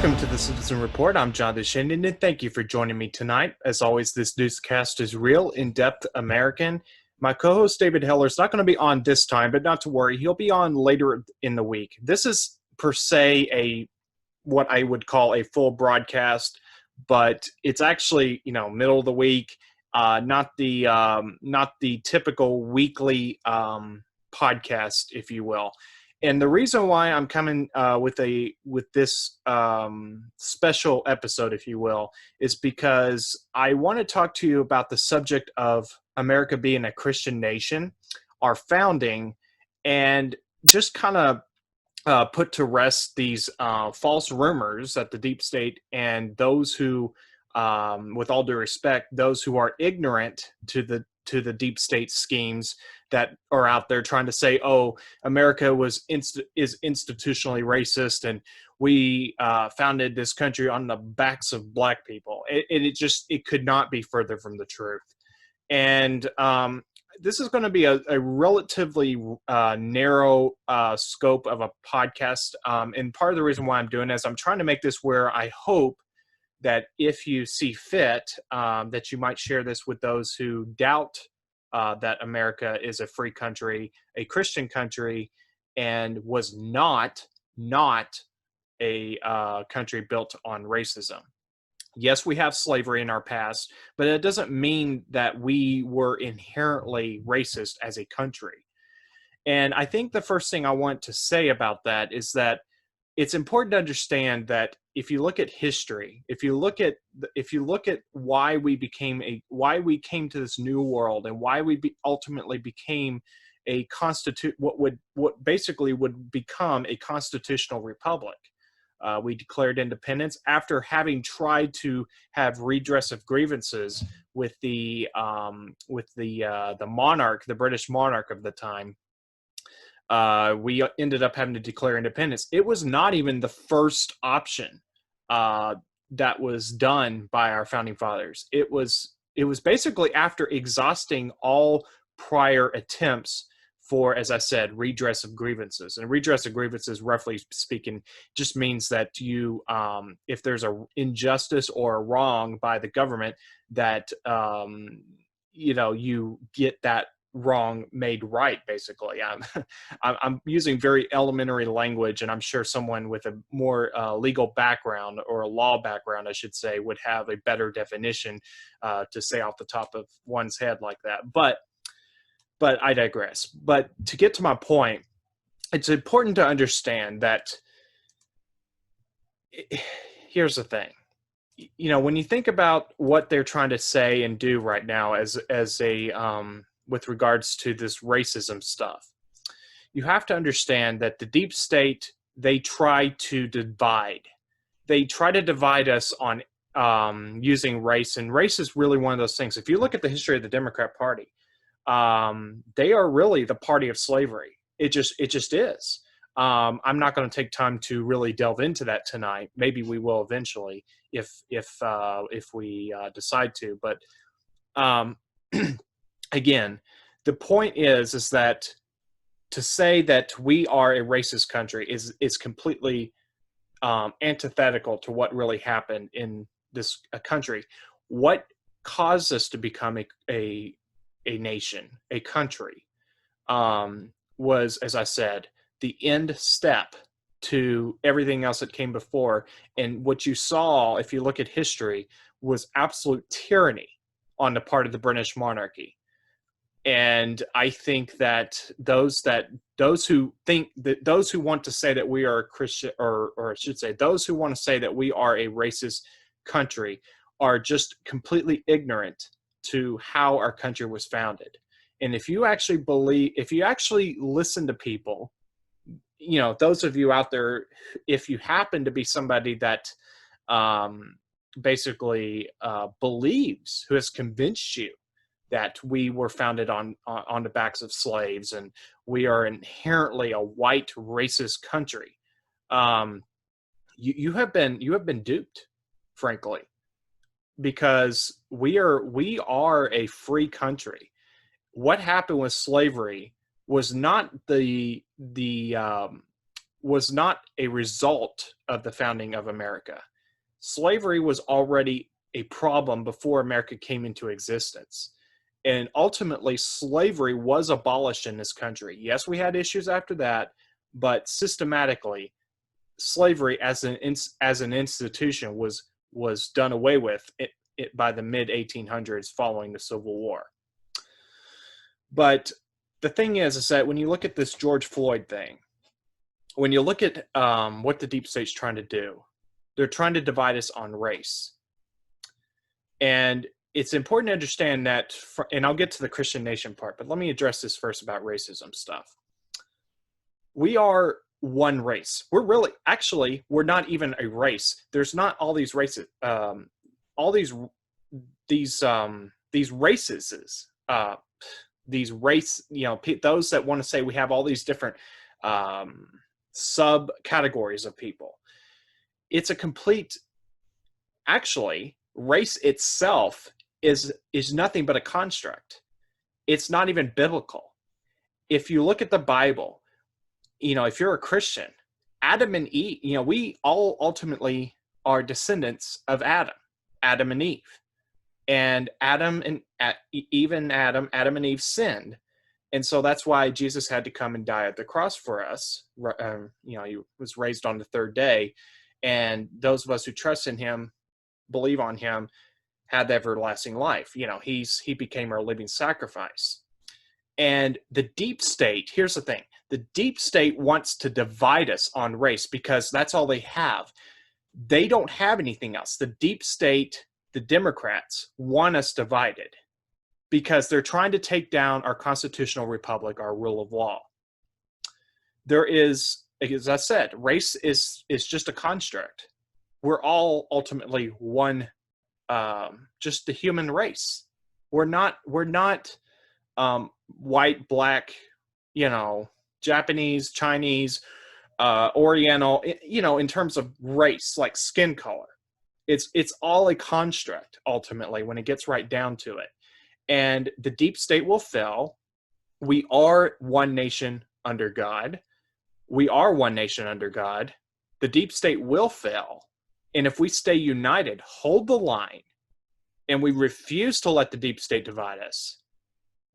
Welcome to the Citizen Report. I'm Jonathan Shannon, and thank you for joining me tonight. As always, this newscast is real, in-depth American. My co-host David Heller is not going to be on this time, but not to worry, he'll be on later in the week. This is per se what I would call a full broadcast, but it's actually middle of the week, not the typical weekly podcast, if you will. And the reason why I'm coming with this special episode, if you will, is because I want to talk to you about the subject of America being a Christian nation, our founding, and just kind of put to rest these false rumors that the deep state and those who, with all due respect, those who are ignorant to the deep state schemes that are out there trying to say, oh, America is institutionally racist and we founded this country on the backs of black people. It could not be further from the truth. And this is going to be a relatively narrow scope of a podcast. And part of the reason why I'm doing this, I'm trying to make this where I hope that if you see fit, that you might share this with those who doubt that America is a free country, a Christian country, and was not a country built on racism. Yes, we have slavery in our past, but it doesn't mean that we were inherently racist as a country. And I think the first thing I want to say about that is that it's important to understand that if you look at history, if you look at why we came to this new world and why we ultimately became what basically would become a constitutional republic. We declared independence after having tried to have redress of grievances with the monarch, the British monarch of the time. We ended up having to declare independence. It was not even the first option that was done by our founding fathers. It was basically after exhausting all prior attempts for, as I said, redress of grievances. And redress of grievances, roughly speaking, just means that you, if there's a injustice or a wrong by the government, that you get that wrong made right. Basically, I'm using very elementary language, and I'm sure someone with a more legal background, or a law background, I should say, would have a better definition to say off the top of one's head like that. But I digress. But to get to my point, it's important to understand that here's the thing. When you think about what they're trying to say and do right now as a with regards to this racism stuff, you have to understand that the deep state, they try to divide. They try to divide us on using race, and race is really one of those things. If you look at the history of the Democrat Party, they are really the party of slavery. It just is. I'm not going to take time to really delve into that tonight. Maybe we will eventually if we decide to. But again, the point is that to say that we are a racist country is completely antithetical to what really happened in this country. What caused us to become a nation, a country, was, as I said, the end step to everything else that came before. And what you saw, if you look at history, was absolute tyranny on the part of the British monarchy. And I think that those who want to say that we are a Christian, or I should say, those who want to say that we are a racist country, are just completely ignorant to how our country was founded. And if you actually listen to people, those of you out there, if you happen to be somebody that basically believes, who has convinced you that we were founded on the backs of slaves and we are inherently a white racist country, you have been duped, frankly, because we are a free country. What happened with slavery was not was not a result of the founding of America. Slavery was already a problem before America came into existence. And ultimately, slavery was abolished in this country. Yes, we had issues after that, but systematically, slavery as an institution was done away with by the mid 1800s following the Civil War. But the thing is that when you look at this George Floyd thing, when you look at what the deep state's trying to do, they're trying to divide us on race. And it's important to understand that, and I'll get to the Christian nation part, but let me address this first about racism stuff. We are one race. We're not even a race. There's not all these races, all these races, these race, those that want to say we have all these different subcategories of people. It's a complete, actually, race itself is nothing but a construct. It's not even biblical. If you look at the Bible, if you're a Christian, Adam and Eve, we all ultimately are descendants of Adam and Eve. And Adam and Eve sinned. And so that's why Jesus had to come and die at the cross for us. He was raised on the third day. And those of us who trust in him, believe on him, had the everlasting life. He became our living sacrifice. And the deep state, here's the thing. The deep state wants to divide us on race because that's all they have. They don't have anything else. The deep state, the Democrats, want us divided because they're trying to take down our constitutional republic, our rule of law. There is, as I said, race is just a construct. We're all ultimately one, just the human race. We're not white, black, Japanese, Chinese, Oriental, in terms of race, like skin color. It's all a construct, ultimately, when it gets right down to it. And the deep state will fail. We are one nation under God. We are one nation under God. The deep state will fail. And if we stay united, hold the line, and we refuse to let the deep state divide us,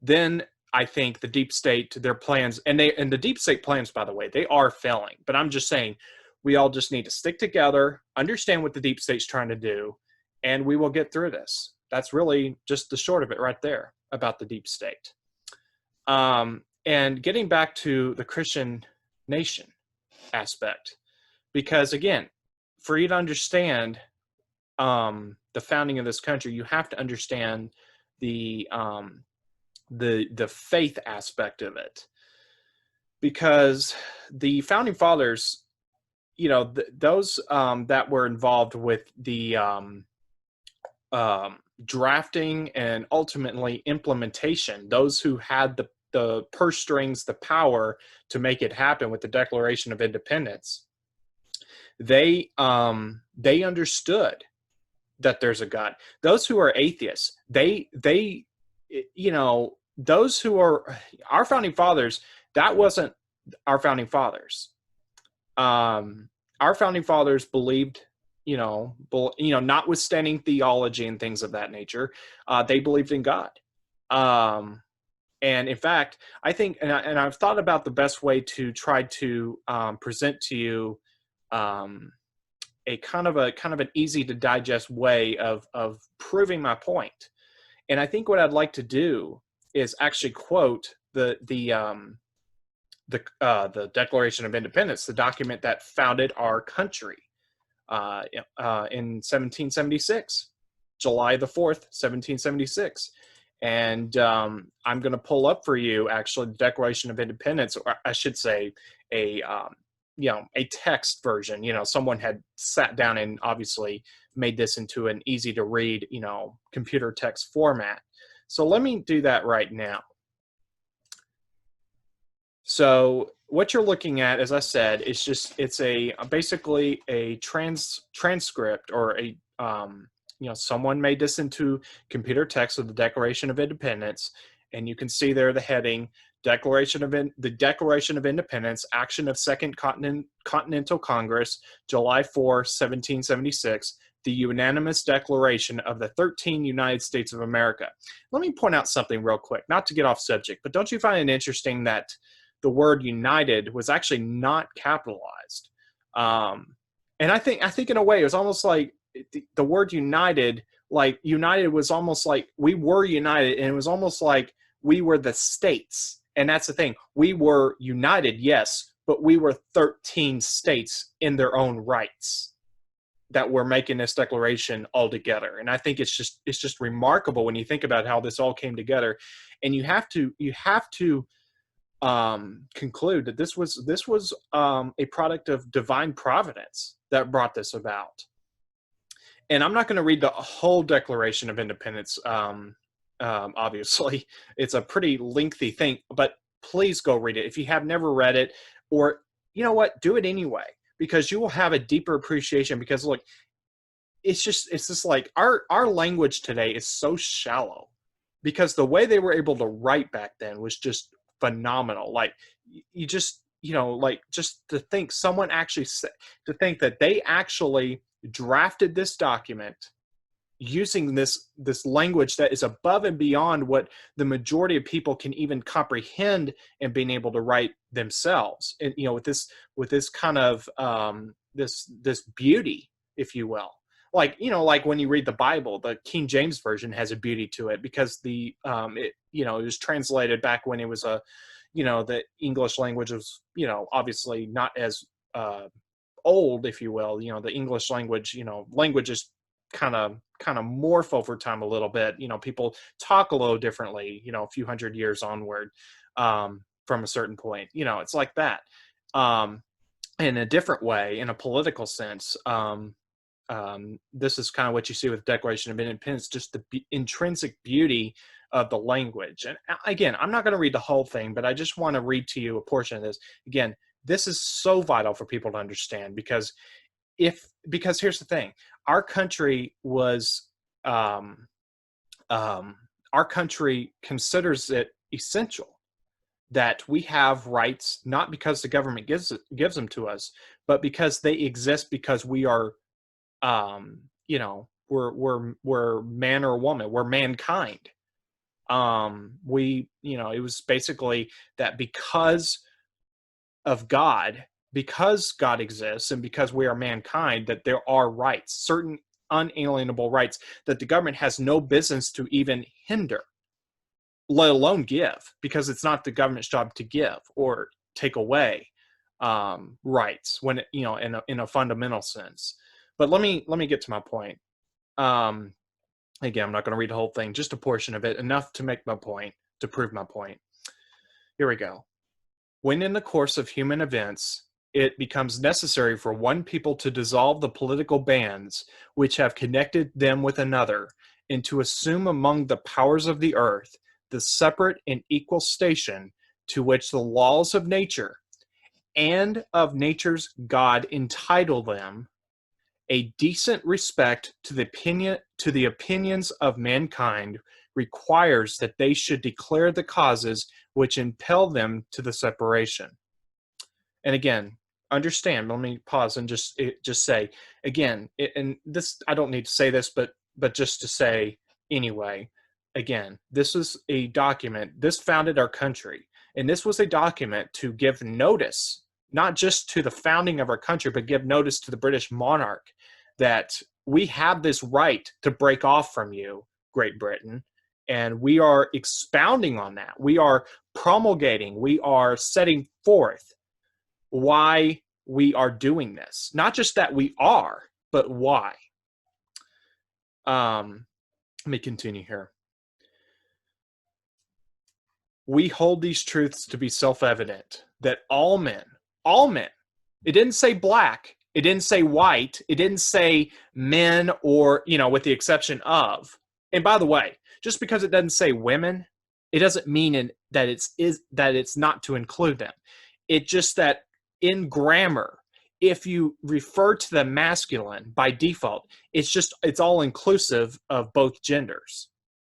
then I think the deep state, their plans, and the deep state plans, by the way, they are failing. But I'm just saying, we all just need to stick together, understand what the deep state's trying to do, and we will get through this. That's really just the short of it right there about the deep state. And getting back to the Christian nation aspect, because again, for you to understand the founding of this country, you have to understand the faith aspect of it, because the founding fathers, those that were involved with the drafting and ultimately implementation, those who had the purse strings, the power to make it happen with the Declaration of Independence, they understood that there's a God. Those who are atheists, those who are our founding fathers, that wasn't our founding fathers. Our founding fathers believed, notwithstanding theology and things of that nature, they believed in God. And in fact, I think, and I've thought about the best way to try to present to you a kind of an easy to digest way of proving my point. And I think what I'd like to do is actually quote the Declaration of Independence, the document that founded our country in 1776, July the 4th, 1776. And I'm going to pull up for you actually the Declaration of Independence, or I should say a text version. Someone had sat down and obviously made this into an easy to read, computer text format. So let me do that right now. So what you're looking at, as I said, it's basically a transcript, or a someone made this into computer text of the Declaration of Independence, and you can see there the heading, The Declaration of Independence, action of Second Continental Congress, July 4, 1776, the unanimous declaration of the 13 United States of America. Let me point out something real quick, not to get off subject, but don't you find it interesting that the word united was actually not capitalized? And I think in a way it was almost like the word united, like united was almost like we were united, and it was almost like we were the states. And that's the thing. We were united, yes, but we were 13 states in their own rights that were making this declaration all together. And I think it's just remarkable when you think about how this all came together. And you have to conclude that this was a product of divine providence that brought this about. And I'm not going to read the whole Declaration of Independence. Obviously, it's a pretty lengthy thing, but please go read it if you have never read it, or you know what, do it anyway, because you will have a deeper appreciation. Because look, it's just like our language today is so shallow, because the way they were able to write back then was just phenomenal. Like you just, like just to think someone actually to think that they actually drafted this document using this language that is above and beyond what the majority of people can even comprehend, and being able to write themselves. And with this kind of this beauty, if you will. Like like when you read the Bible, the King James version has a beauty to it, because it was translated back when it was the English language was obviously not as old, if you will. The English language, languages kind of morph over time a little bit. People talk a little differently, a few hundred years onward from a certain point. It's like that. In a different way, in a political sense. This is kind of what you see with the Declaration of Independence, just the intrinsic beauty of the language. And again, I'm not going to read the whole thing, but I just want to read to you a portion of this. Again, this is so vital for people to understand, because here's the thing. Our country was, our country considers it essential that we have rights, not because the government gives them to us, but because they exist, because we are, we're man or woman, we're mankind. It was basically that because God exists, and because we are mankind, that there are rights, certain unalienable rights that the government has no business to even hinder, let alone give, because it's not the government's job to give or take away rights when in a fundamental sense. But let me get to my point. Again, I'm not going to read the whole thing, just a portion of it, enough to make my point, to prove my point. Here we go. When in the course of human events, it becomes necessary for one people to dissolve the political bands which have connected them with another, and to assume among the powers of the earth the separate and equal station to which the laws of nature and of nature's God entitle them, a decent respect to the opinions of mankind requires that they should declare the causes which impel them to the separation. And again, understand, let me pause and just say again, and this, I don't need to say this, but just to say anyway, again, this is a document, this founded our country, and this was a document to give notice, not just to the founding of our country, but give notice to the British monarch that we have this right to break off from you, Great Britain, and we are expounding on that. We are promulgating, we are setting forth why we are doing this. Not just that we are, but why. Let me continue here. We hold these truths to be self-evident, that all men, it didn't say black, it didn't say white, it didn't say men, or, with the exception of. And by the way, just because it doesn't say women, it doesn't mean that it's not to include them. It's just that in grammar, if you refer to the masculine by default, it's all inclusive of both genders,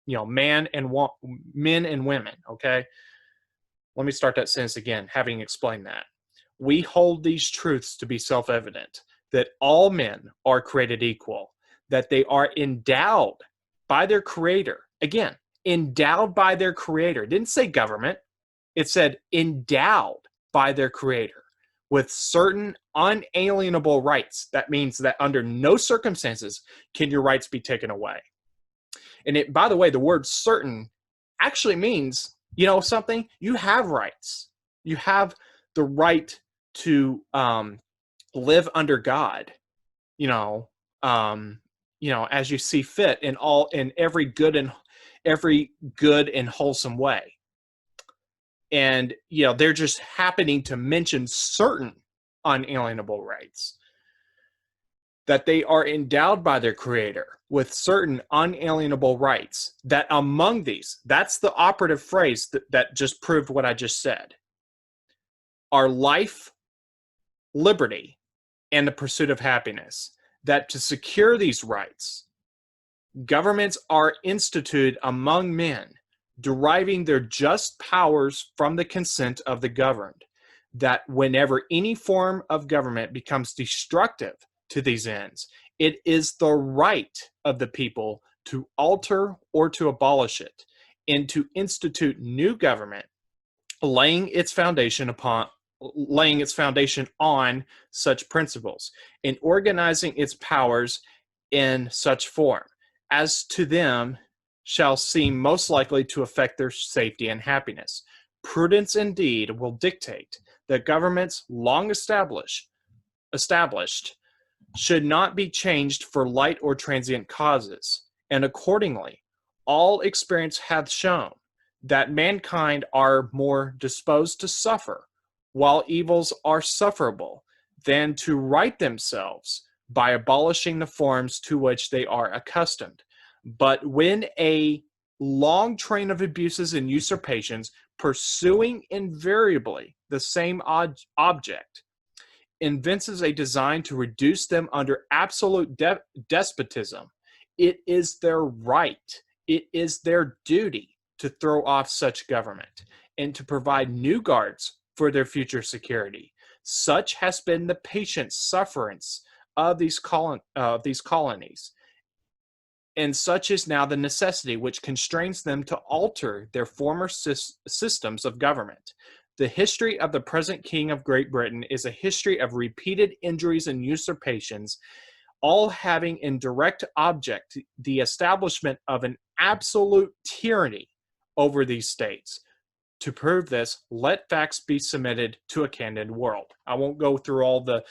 men and women. Okay. Let me start that sentence again, having explained that. We hold these truths to be self-evident, that all men are created equal, that they are endowed by their creator. Again, endowed by their creator. It didn't say government. It said endowed by their creator with certain unalienable rights. That means that under no circumstances can your rights be taken away. And it, by the way, the word certain actually means, you know, something, you have rights. You have the right to live under God, you know, as you see fit in every good and wholesome way. And, you know, they're just happening to mention certain unalienable rights, that they are endowed by their creator with certain unalienable rights, that among these, that's the operative phrase that just proved what I just said, are life, liberty, and the pursuit of happiness. That to secure these rights, governments are instituted among men, deriving their just powers from the consent of the governed. That whenever any form of government becomes destructive to these ends, it is the right of the people to alter or to abolish it, and to institute new government, laying its foundation on such principles, and organizing its powers in such form as to them shall seem most likely to affect their safety and happiness. Prudence indeed will dictate that governments long established should not be changed for light or transient causes, and accordingly all experience hath shown that mankind are more disposed to suffer while evils are sufferable than to right themselves by abolishing the forms to which they are accustomed. But when a long train of abuses and usurpations, pursuing invariably the same object, evinces a design to reduce them under absolute despotism, it is their right, it is their duty to throw off such government and to provide new guards for their future security. Such has been the patient sufferance of these colonies, and such is now the necessity which constrains them to alter their former systems of government. The history of the present King of Great Britain is a history of repeated injuries and usurpations, all having in direct object the establishment of an absolute tyranny over these states. To prove this, let facts be submitted to a candid world. I won't go through all the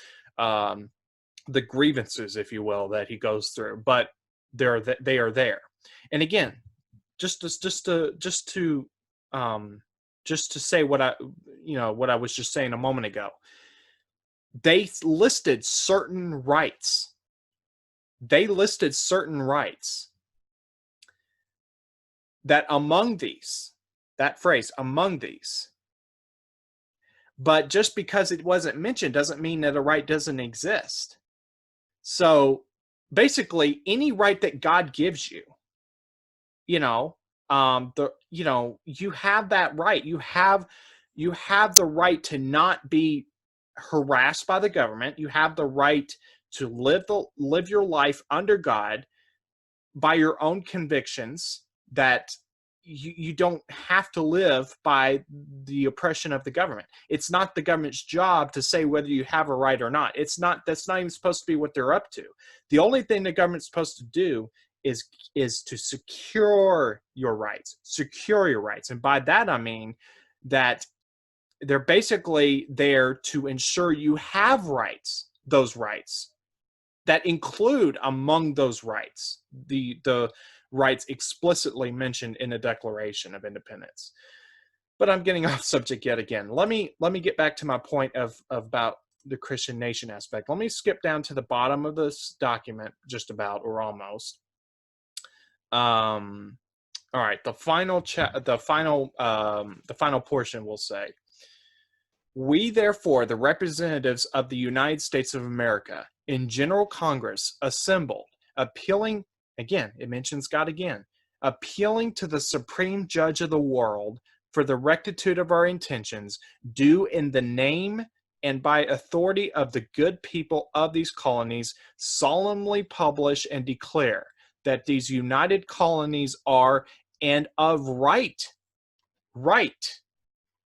grievances, if you will, that he goes through, but they are there. And again, just to say what I was just saying a moment ago, they listed certain rights. That among these, that phrase, among these. But just because it wasn't mentioned doesn't mean that a right doesn't exist. So basically, any right that God gives you, you have that right. You have the right to not be harassed by the government. You have the right to live your life under God by your own convictions, that you don't have to live by the oppression of the government. It's not the government's job to say whether you have a right or not. That's not even supposed to be what they're up to. The only thing the government's supposed to do is to secure your rights. And by that I mean that they're basically there to ensure you have rights, those rights that include among those rights the rights explicitly mentioned in the Declaration of Independence. But I'm getting off subject yet again. Let me get back to my point about the Christian nation aspect. Let me skip down to the bottom of this document, just about, or almost. All right, the final portion will say, "We therefore, the representatives of the United States of America, in General Congress assembled, appealing," again, it mentions God again, "appealing to the Supreme Judge of the world for the rectitude of our intentions, do in the name and by authority of the good people of these colonies solemnly publish and declare that these united colonies are, and of right,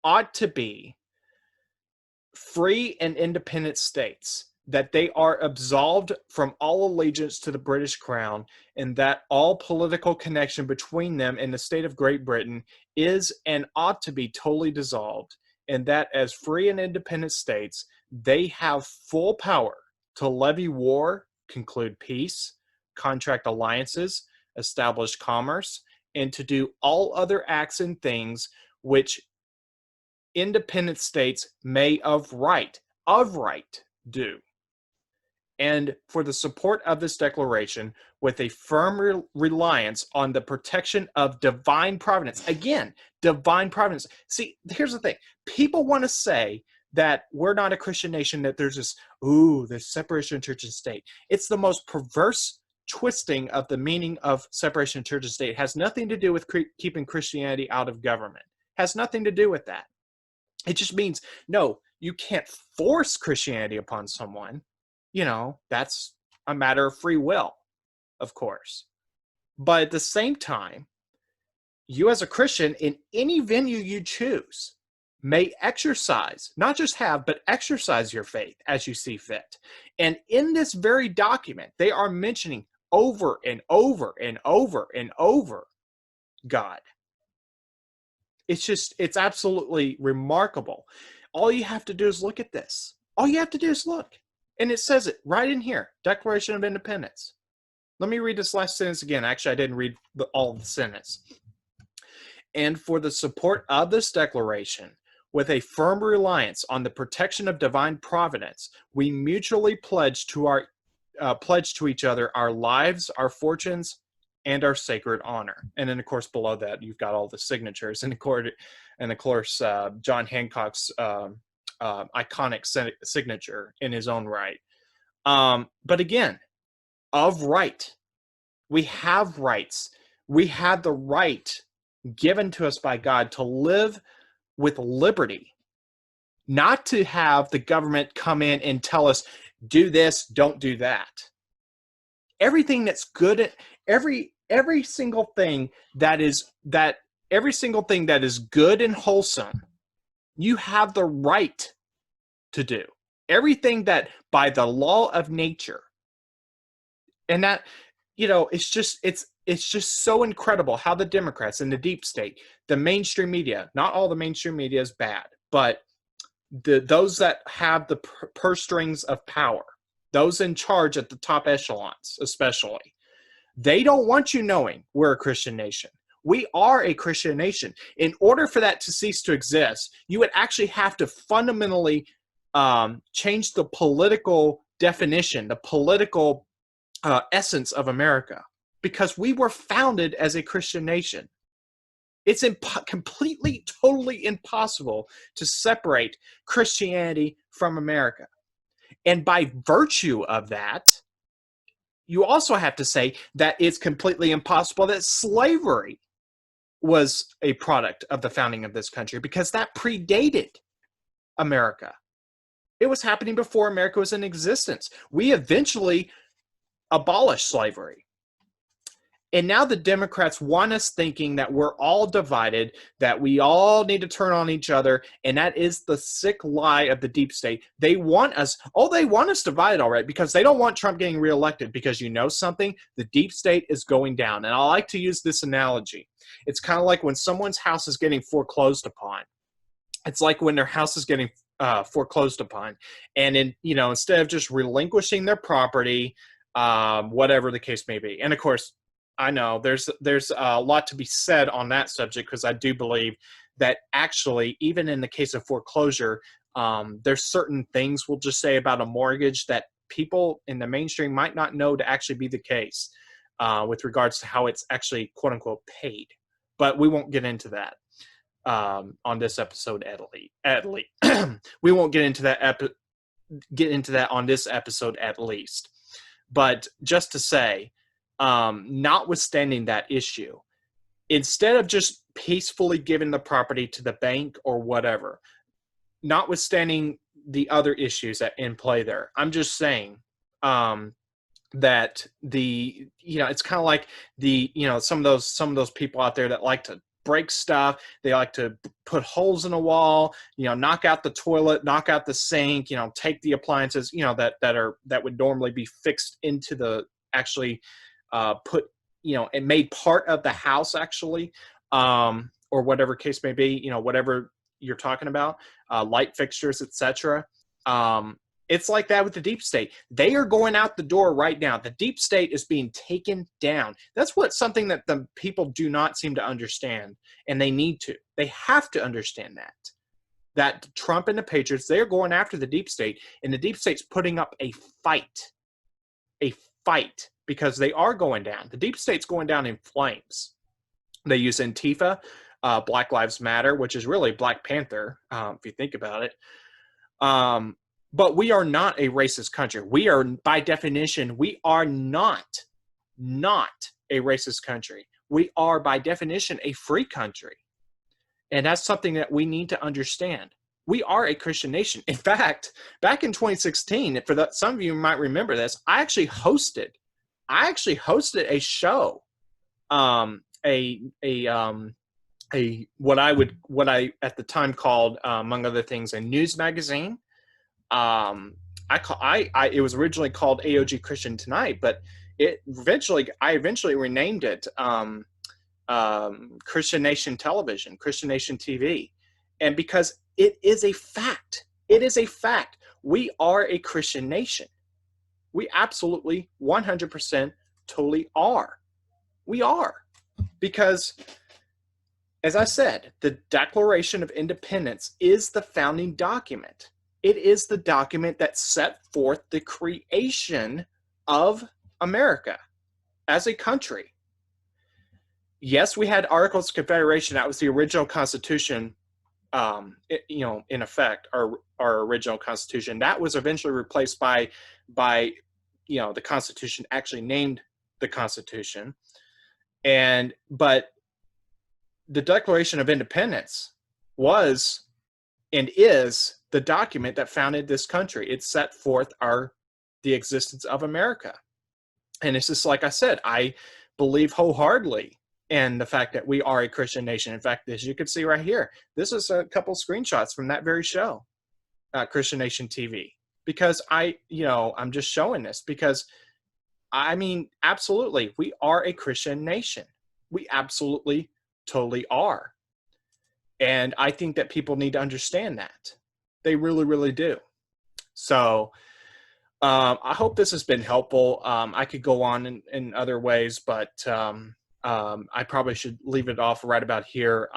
ought to be, free and independent states, that they are absolved from all allegiance to the British Crown, and that all political connection between them and the state of Great Britain is and ought to be totally dissolved, and that as free and independent states, they have full power to levy war, conclude peace, contract alliances, establish commerce, and to do all other acts and things which independent states may of right do. And for the support of this declaration, with a firm reliance on the protection of divine providence. Again, divine providence. See, here's the thing. People want to say that we're not a Christian nation, that there's this separation of church and state. It's the most perverse twisting of the meaning of separation of church and state. It has nothing to do with keeping Christianity out of government. It has nothing to do with that. It just means, no, you can't force Christianity upon someone. That's a matter of free will, of course. But at the same time, you as a Christian, in any venue you choose, may exercise, not just have, but exercise your faith as you see fit. And in this very document, they are mentioning over and over and over and over God. It's absolutely remarkable. All you have to do is look at this. All you have to do is look. And it says it right in here, Declaration of Independence. Let me read this last sentence again. Actually, I didn't read all of the sentence. And for the support of this declaration, with a firm reliance on the protection of divine providence, we mutually pledge to each other our lives, our fortunes, and our sacred honor. And then, of course, below that, you've got all the signatures. And of course, John Hancock's iconic signature in his own right. But again, of right, we have rights. We had the right given to us by God to live with liberty, not to have the government come in and tell us, do this, don't do that. Everything that's good, every single thing that is good and wholesome, you have the right to do. Everything that by the law of nature. And that, it's just so incredible how the Democrats and the deep state, the mainstream media, not all the mainstream media is bad, but those that have the purse strings of power, those in charge at the top echelons especially, they don't want you knowing we're a Christian nation. We are a Christian nation. In order for that to cease to exist, you would actually have to fundamentally change the political definition, the political essence of America, because we were founded as a Christian nation. It's completely, totally impossible to separate Christianity from America. And by virtue of that, you also have to say that it's completely impossible that slavery was a product of the founding of this country, because that predated America. It was happening before America was in existence. We eventually abolished slavery. And now the Democrats want us thinking that we're all divided, that we all need to turn on each other, and that is the sick lie of the deep state. They want us divided, all right, because they don't want Trump getting reelected, because you know something? The deep state is going down. And I like to use this analogy. It's kind of like when someone's house is getting foreclosed upon. It's like when their house is getting foreclosed upon. And instead of just relinquishing their property, whatever the case may be. And of course, I know there's a lot to be said on that subject, because I do believe that actually, even in the case of foreclosure, there's certain things we'll just say about a mortgage that people in the mainstream might not know to actually be the case with regards to how it's actually, quote unquote, paid. But we won't get into that on this episode at least. We won't get into that on this episode at least. But just to say, notwithstanding that issue, instead of just peacefully giving the property to the bank or whatever, notwithstanding the other issues that in play there. I'm just saying that it's kind of like some of those people out there that like to break stuff. They like to put holes in a wall, knock out the toilet, knock out the sink, take the appliances, that would normally be fixed into the actually put, and made part of the house actually, or whatever case may be, whatever you're talking about, light fixtures, etc. It's like that with the deep state. They are going out the door right now. The deep state is being taken down. That's something that the people do not seem to understand, and they need to. They have to understand that Trump and the Patriots, they are going after the deep state, and the deep state's putting up a fight, because they are going down. The deep state's going down in flames. They use Antifa, Black Lives Matter, which is really Black Panther, if you think about it. But we are not a racist country. We are, by definition, we are not a racist country. We are, by definition, a free country. And that's something that we need to understand. We are a Christian nation. In fact, back in 2016, some of you might remember this, I actually hosted a show, what I at the time called, among other things, a news magazine. It was originally called AOG Christian Tonight, but I eventually renamed it Christian Nation Television, Christian Nation TV, and because it is a fact, we are a Christian nation. We absolutely 100% totally are. We are, because, as I said, the Declaration of Independence is the founding document. It is the document that set forth the creation of America as a country. Yes, we had Articles of Confederation. That was the original Constitution, in effect, our original Constitution. That was eventually replaced by the Constitution actually named the Constitution. But the Declaration of Independence was and is the document that founded this country. It set forth the existence of America. And it's just like I said, I believe wholeheartedly in the fact that we are a Christian nation. In fact, as you can see right here, this is a couple screenshots from that very show, Christian Nation TV. Because I'm just showing this because, absolutely, we are a Christian nation. We absolutely, totally are. And I think that people need to understand that. They really, really do. So I hope this has been helpful. I could go on in other ways, but I probably should leave it off right about here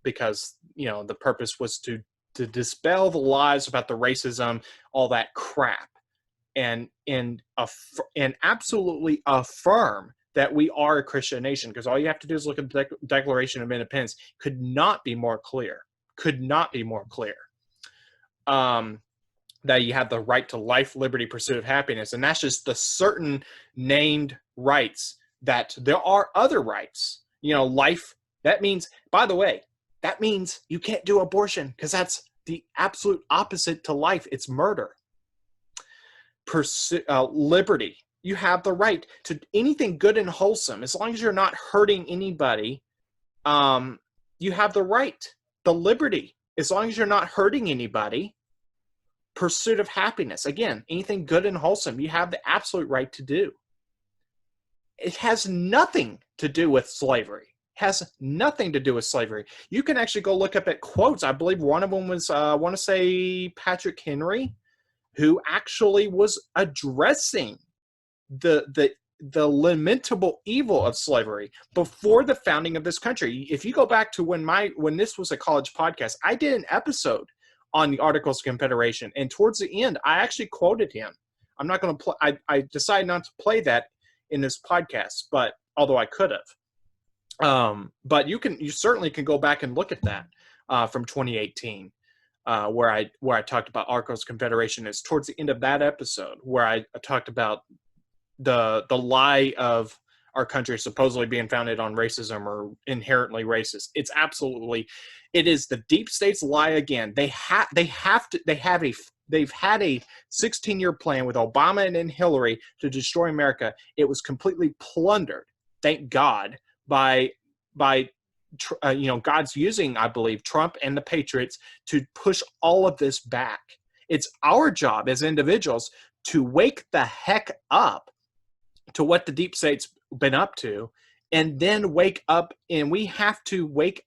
because, the purpose was to dispel the lies about the racism, all that crap, and absolutely affirm that we are a Christian nation, because all you have to do is look at the Declaration of Independence. Could not be more clear. That you have the right to life, liberty, pursuit of happiness. And that's just the certain named rights. That there are other rights. Life, that means, by the way, that means you can't do abortion, because that's the absolute opposite to life. It's murder. Liberty. You have the right to anything good and wholesome. As long as you're not hurting anybody, you have the right, the liberty. As long as you're not hurting anybody, pursuit of happiness. Again, anything good and wholesome, you have the absolute right to do. It has nothing to do with slavery. Has nothing to do with slavery. You can actually go look up at quotes. I believe one of them was, I want to say, Patrick Henry, who actually was addressing the lamentable evil of slavery before the founding of this country. If you go back to when this was a college podcast, I did an episode on the Articles of Confederation, and towards the end, I actually quoted him. I'm not going to play. I decided not to play that in this podcast, but although I could have. But you certainly can go back and look at that from 2018. Where I talked about Articles of Confederation. Is towards the end of that episode where I talked about the lie of our country is supposedly being founded on racism or inherently racist. It's absolutely, it is the deep state's lie again. They've had a 16-year plan with Obama and Hillary to destroy America. It was completely plundered, thank God, by God's using, I believe, Trump and the Patriots to push all of this back. It's our job as individuals to wake the heck up to what the deep state's been up to, and then wake up, and we have to wake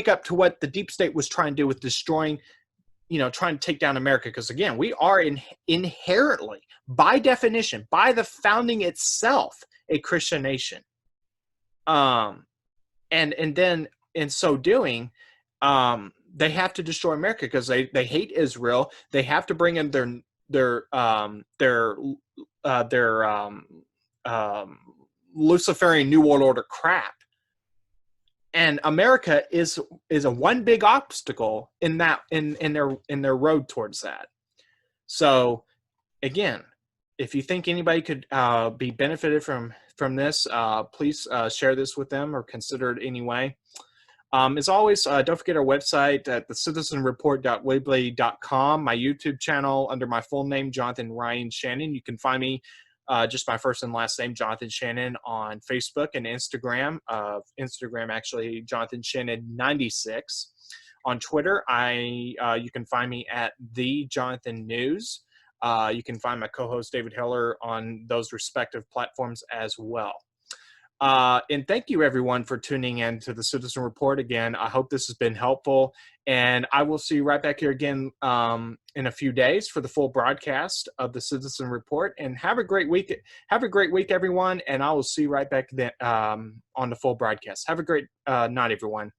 up to what the deep state was trying to do with destroying, trying to take down America. Because again, we are inherently, by definition, by the founding itself, a Christian nation. And then in so doing, they have to destroy America because they hate Israel. They have to bring in their Luciferian New World Order crap, and America is a one big obstacle in that in their road towards that. So again, if you think anybody could be benefited from this, please share this with them or consider it anyway. As always, don't forget our website at thecitizenreport.weebly.com, my YouTube channel under my full name, Jonathan Ryan Shannon. You can find me just my first and last name, Jonathan Shannon, on Facebook and Instagram. Instagram, actually, Jonathan Shannon 96. On Twitter, you can find me at The Jonathan News. You can find my co-host David Heller on those respective platforms as well. And thank you, everyone, for tuning in to the Citizen Report again. I hope this has been helpful, and I will see you right back here again in a few days for the full broadcast of the Citizen Report. And have a great week. Have a great week, everyone, and I will see you right back then on the full broadcast. Have a great night, everyone.